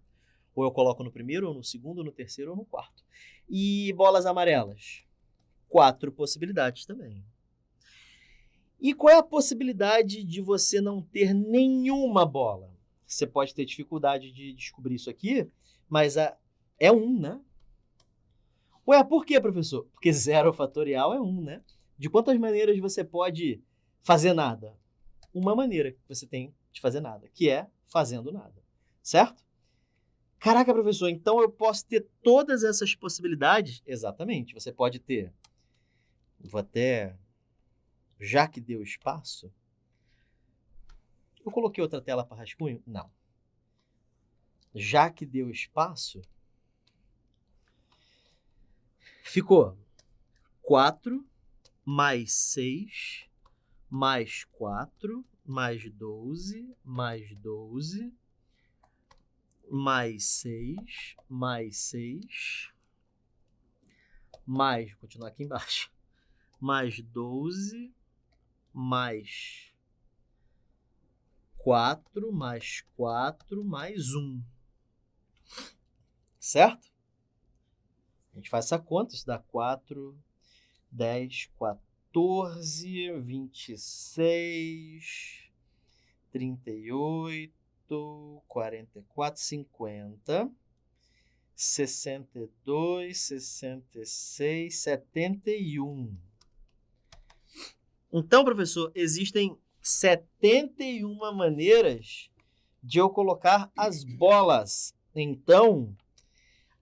Ou eu coloco no primeiro, ou no segundo, ou no terceiro, ou no quarto. E bolas amarelas? 4 possibilidades também. E qual é a possibilidade de você não ter nenhuma bola? Você pode ter dificuldade de descobrir isso aqui, mas é 1, né? Ué, por quê, professor? Porque 0 fatorial é 1, né? De quantas maneiras você pode fazer nada? Uma maneira que você tem de fazer nada, que é fazendo nada, certo? Caraca, professor, então eu posso ter todas essas possibilidades? Exatamente, você pode ter. Vou até... Já que deu espaço... Eu coloquei outra tela para rascunho? Não. Já que deu espaço... Ficou 4 mais 6 mais 4 mais 12 mais 12 mais 6 mais 6 mais, vou continuar aqui embaixo, mais 12 mais 4 mais 4 mais 1. Certo? A gente faz essa conta, isso dá 4, 10, 14, 26, 38, 44, 50, 62, 66, 71. Então, professor, existem 71 maneiras de eu colocar as bolas. Então,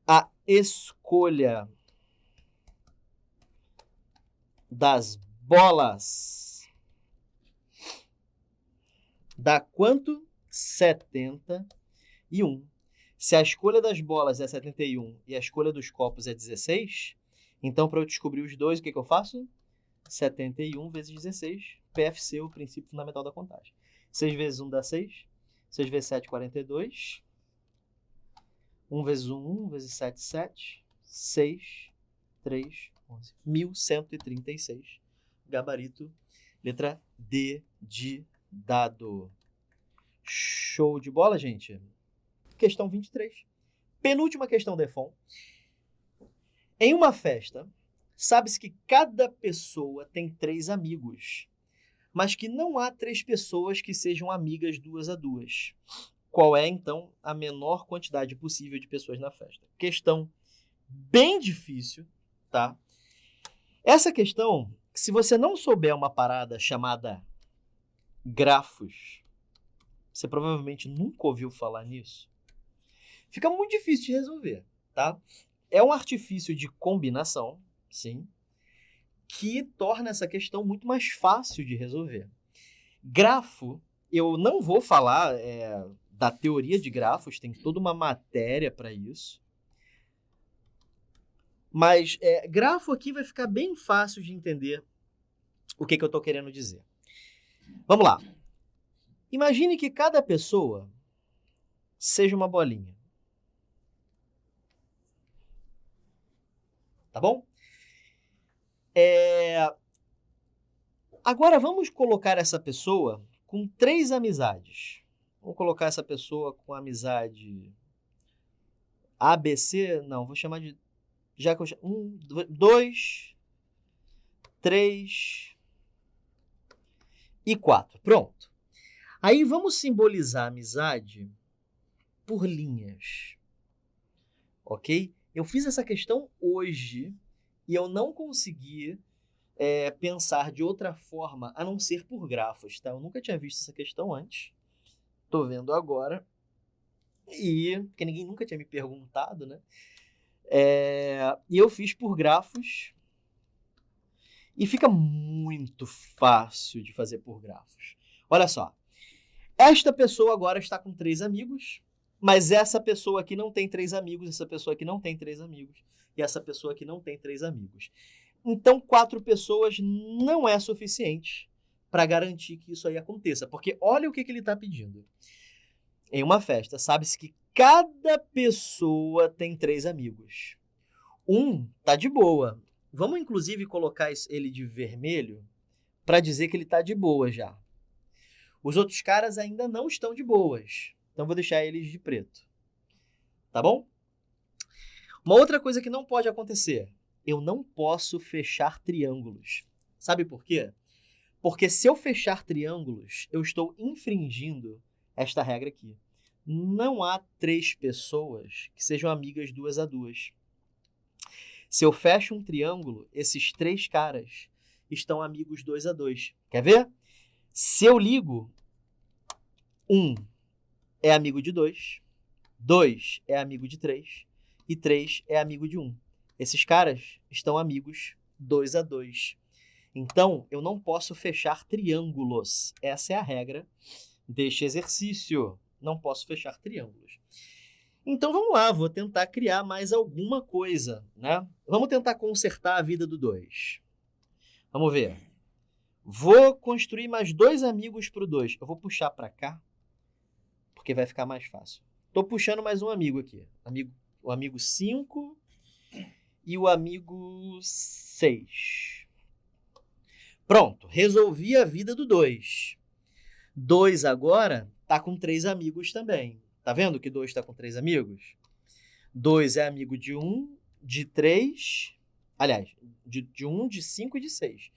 a escolha das bolas dá quanto? 71. Se a escolha das bolas é 71 e a escolha dos copos é 16, então para eu descobrir os dois, o que eu faço? 71 vezes 16, PFC, o princípio fundamental da contagem. 6 vezes 1 dá 6, 6 vezes 7, 42, 1 vezes 1, 1 vezes 7, 7, 6, 3, 11, 1136. Gabarito, letra D de dado. Show de bola, gente? Questão 23. Penúltima questão da EFON. Em uma festa, sabe-se que cada pessoa tem 3 amigos, mas que não há 3 pessoas que sejam amigas 2 a 2. Qual é, então, a menor quantidade possível de pessoas na festa? Questão bem difícil, tá? Essa questão, se você não souber uma parada chamada grafos, você provavelmente nunca ouviu falar nisso, fica muito difícil de resolver, tá? É um artifício de combinação, sim, que torna essa questão muito mais fácil de resolver. Grafo, eu não vou falar da teoria de grafos, tem toda uma matéria para isso. Mas grafo aqui vai ficar bem fácil de entender o que eu estou querendo dizer. Vamos lá. Imagine que cada pessoa seja uma bolinha. Tá bom? Agora vamos colocar essa pessoa com 3 amizades. Vamos colocar essa pessoa com amizade ABC? Não, vou chamar de... Já que eu chamo... 1, 2, 3 e 4. Pronto. Aí vamos simbolizar a amizade por linhas. Ok? Eu fiz essa questão hoje e eu não consegui pensar de outra forma a não ser por grafos, tá? Eu nunca tinha visto essa questão antes. Tô vendo agora. Porque ninguém nunca tinha me perguntado, né? E eu fiz por grafos. E fica muito fácil de fazer por grafos. Olha só. Esta pessoa agora está com 3 amigos, mas essa pessoa aqui não tem 3 amigos, essa pessoa aqui não tem 3 amigos, e essa pessoa aqui não tem 3 amigos. Então, 4 pessoas não é suficiente para garantir que isso aí aconteça, porque olha o que ele está pedindo. Em uma festa, sabe-se que cada pessoa tem 3 amigos. Um tá de boa. Vamos, inclusive, colocar ele de vermelho para dizer que ele tá de boa já. Os outros caras ainda não estão de boas. Então, vou deixar eles de preto. Tá bom? Uma outra coisa que não pode acontecer. Eu não posso fechar triângulos. Sabe por quê? Porque se eu fechar triângulos, eu estou infringindo esta regra aqui. Não há 3 pessoas que sejam amigas 2 a 2. Se eu fecho um triângulo, esses 3 caras estão amigos 2 a 2. Quer ver? Se eu ligo, 1 é amigo de 2, 2 é amigo de 3 e 3 é amigo de 1. Esses caras estão amigos 2 a 2. Então, eu não posso fechar triângulos. Essa é a regra deste exercício. Não posso fechar triângulos. Então, vamos lá. Vou tentar criar mais alguma coisa, né? Vamos tentar consertar a vida do 2. Vamos ver. Vou construir mais 2 amigos para o 2. Eu vou puxar para cá, porque vai ficar mais fácil. Estou puxando mais um amigo aqui. O amigo 5 e o amigo 6. Pronto, resolvi a vida do 2. 2 agora está com 3 amigos também. Tá vendo que 2 está com 3 amigos? 2 é amigo de 1, de 3... Aliás, de 1, de 5 e de 6.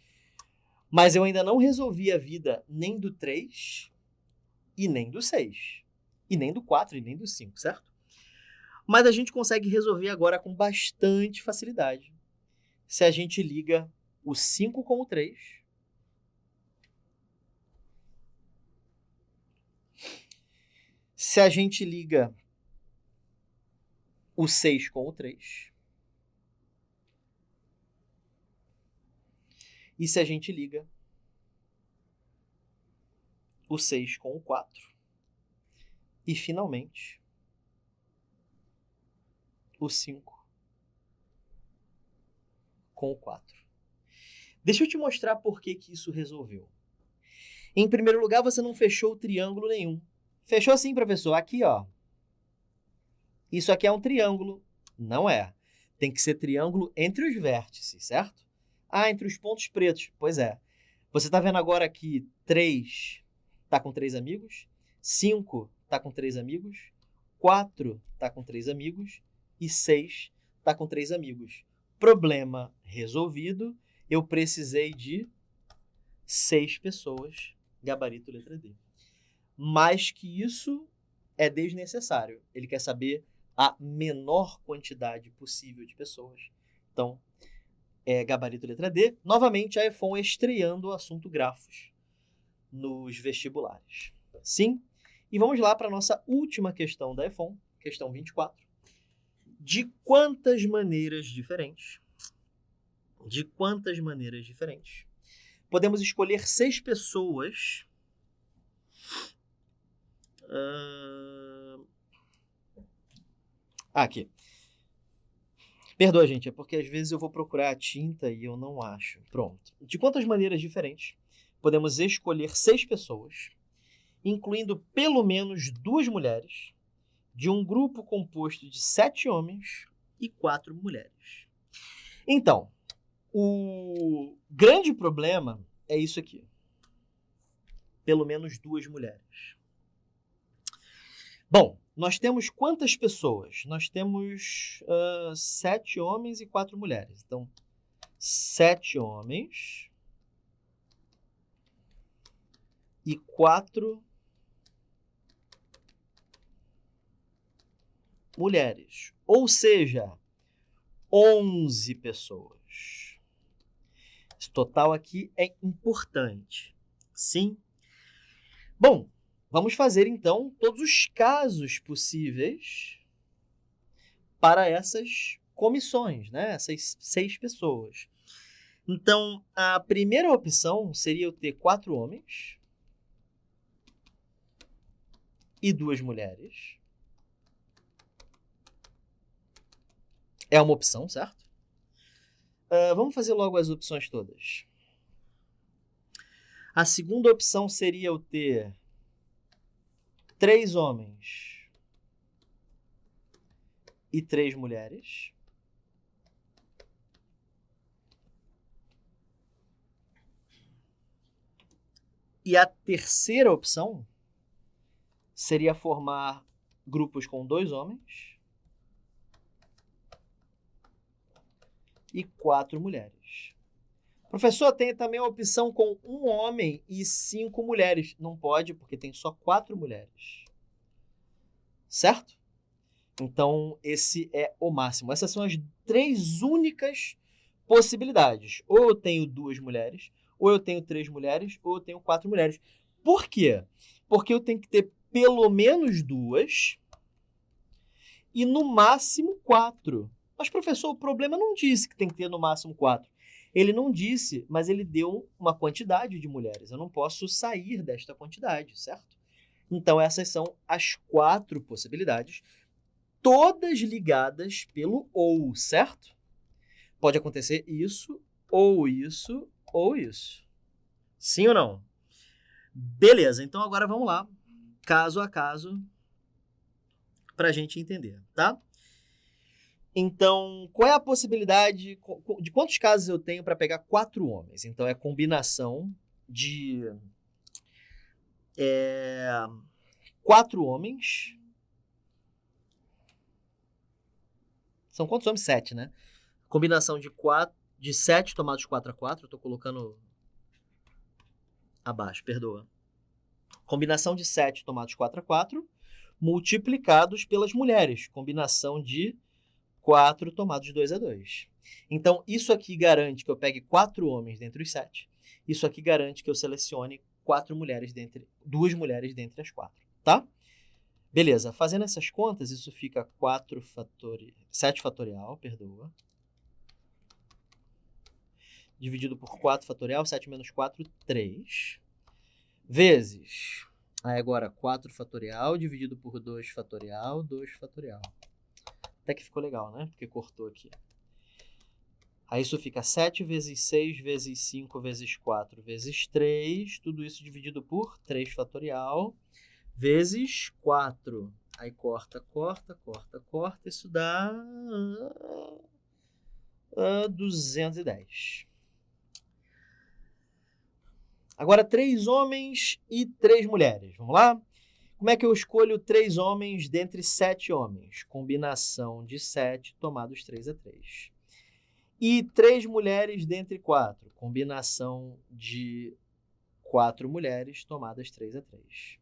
Mas eu ainda não resolvi a vida nem do 3 e nem do 6. E nem do 4 e nem do 5, certo? Mas a gente consegue resolver agora com bastante facilidade. Se a gente liga o 5 com o 3. Se a gente liga o 6 com o 3. E se a gente liga o 6 com o 4. E, finalmente, o 5 com o 4. Deixa eu te mostrar por que isso resolveu. Em primeiro lugar, você não fechou triângulo nenhum. Fechou sim, professor. Aqui, ó. Isso aqui é um triângulo. Não é. Tem que ser triângulo entre os vértices, certo? Ah, entre os pontos pretos. Pois é. Você está vendo agora que 3 está com 3 amigos, 5 está com 3 amigos, 4 está com 3 amigos e 6 está com 3 amigos. Problema resolvido. Eu precisei de 6 pessoas, gabarito letra D. Mais que isso é desnecessário. Ele quer saber a menor quantidade possível de pessoas. Então, gabarito letra D. Novamente, a EFON estreando o assunto grafos nos vestibulares. Sim? E vamos lá para a nossa última questão da EFON, questão 24. De quantas maneiras diferentes podemos escolher 6 pessoas aqui. Perdoa, gente, é porque às vezes eu vou procurar a tinta e eu não acho. Pronto. De quantas maneiras diferentes podemos escolher 6 pessoas, incluindo pelo menos 2 mulheres, de um grupo composto de 7 homens e 4 mulheres? Então, o grande problema é isso aqui. Pelo menos 2 mulheres. Bom, nós temos quantas pessoas? Nós temos 7 homens e 4 mulheres. Então, 7 homens e 4 mulheres. Ou seja, 11 pessoas. Esse total aqui é importante. Sim? Bom, vamos fazer, então, todos os casos possíveis para essas comissões, né? Essas 6 pessoas. Então, a primeira opção seria eu ter 4 homens e 2 mulheres. É uma opção, certo? Vamos fazer logo as opções todas. A segunda opção seria eu ter 3 homens e 3 mulheres. E a terceira opção seria formar grupos com 2 homens e 4 mulheres. Professor, tem também a opção com 1 homem e 5 mulheres. Não pode, porque tem só 4 mulheres. Certo? Então, esse é o máximo. Essas são as 3 únicas possibilidades. Ou eu tenho 2 mulheres, ou eu tenho 3 mulheres, ou eu tenho 4 mulheres. Por quê? Porque eu tenho que ter pelo menos 2 e no máximo 4. Mas, professor, o problema não disse que tem que ter no máximo 4. Ele não disse, mas ele deu uma quantidade de mulheres. Eu não posso sair desta quantidade, certo? Então, essas são as 4 possibilidades, todas ligadas pelo ou, certo? Pode acontecer isso, ou isso, ou isso. Sim ou não? Beleza, então agora vamos lá, caso a caso, para a gente entender, tá? Então, qual é a possibilidade, de quantos casos eu tenho para pegar 4 homens? Então, é combinação de 4 homens. São quantos homens? 7, né? Combinação de 7 tomados 4x4. Eu tô colocando abaixo, perdoa. Combinação de 7 tomados 4x4 multiplicados pelas mulheres. Combinação de 4 tomados 2x2. Então, isso aqui garante que eu pegue 4 homens dentre os 7. Isso aqui garante que eu selecione 2 mulheres dentre as 4, tá? Beleza, fazendo essas contas, isso fica 7 fatorial, perdoa. Dividido por 4 fatorial, 7 menos 4, 3. Vezes, aí agora 4 fatorial dividido por 2 fatorial, 2 fatorial. Até que ficou legal, né? Porque cortou aqui. Aí isso fica 7 vezes 6 vezes 5 vezes 4 vezes 3. Tudo isso dividido por 3 fatorial vezes 4. Aí corta, corta, corta, corta. Isso dá 210. Agora 3 homens e 3 mulheres. Vamos lá? Como é que eu escolho 3 homens dentre 7 homens? Combinação de 7 tomados 3x3. E 3 mulheres dentre 4. Combinação de 4 mulheres tomadas 3x3.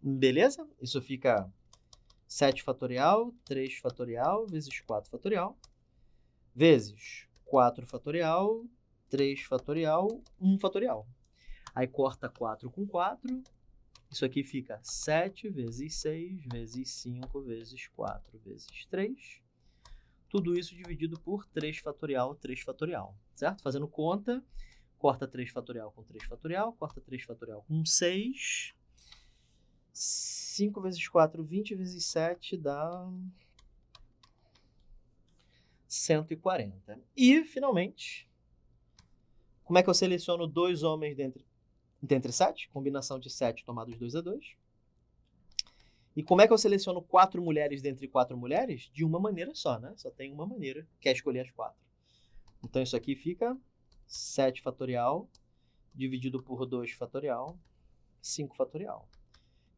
Beleza? Isso fica 7 fatorial, 3 fatorial, vezes 4 fatorial, vezes 4 fatorial, 3 fatorial, 1 fatorial. Aí corta 4 com 4. Isso aqui fica 7 vezes 6 vezes 5 vezes 4 vezes 3. Tudo isso dividido por 3 fatorial, 3 fatorial. Certo? Fazendo conta, corta 3 fatorial com 3 fatorial, corta 3 fatorial com 6. 5 vezes 4, 20 vezes 7 dá 140. E, finalmente, como é que eu seleciono 2 homens dentre 7? Combinação de 7 tomados 2x2. E como é que eu seleciono 4 mulheres dentre 4 mulheres? De uma maneira só, né? Só tem uma maneira, que é escolher as 4. Então, isso aqui fica 7 fatorial dividido por 2 fatorial, 5 fatorial.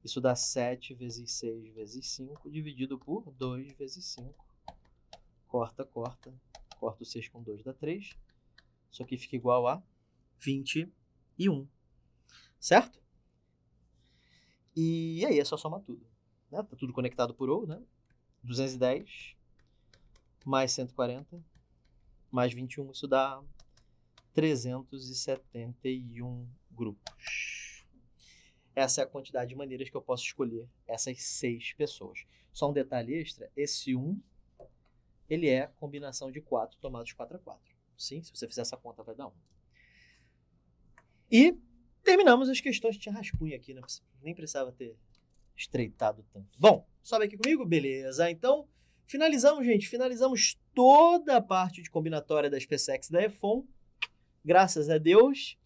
Isso dá 7 vezes 6 vezes 5 dividido por 2 vezes 5. Corta, corta. Corta o 6 com 2 dá 3. Isso aqui fica igual a 21. Certo? E aí é só somar tudo. Né? Tá tudo conectado por ou, né? 210 mais 140 mais 21. Isso dá 371 grupos. Essa é a quantidade de maneiras que eu posso escolher essas 6 pessoas. Só um detalhe extra, esse 1, ele é combinação de 4 tomados 4x4. Sim, se você fizer essa conta vai dar 1. E terminamos as questões. Tinha rascunho aqui, né? Nem precisava ter estreitado tanto. Bom, sobe aqui comigo? Beleza. Então, finalizamos, gente. Finalizamos toda a parte de combinatória da SpaceX e da EFON. Graças a Deus.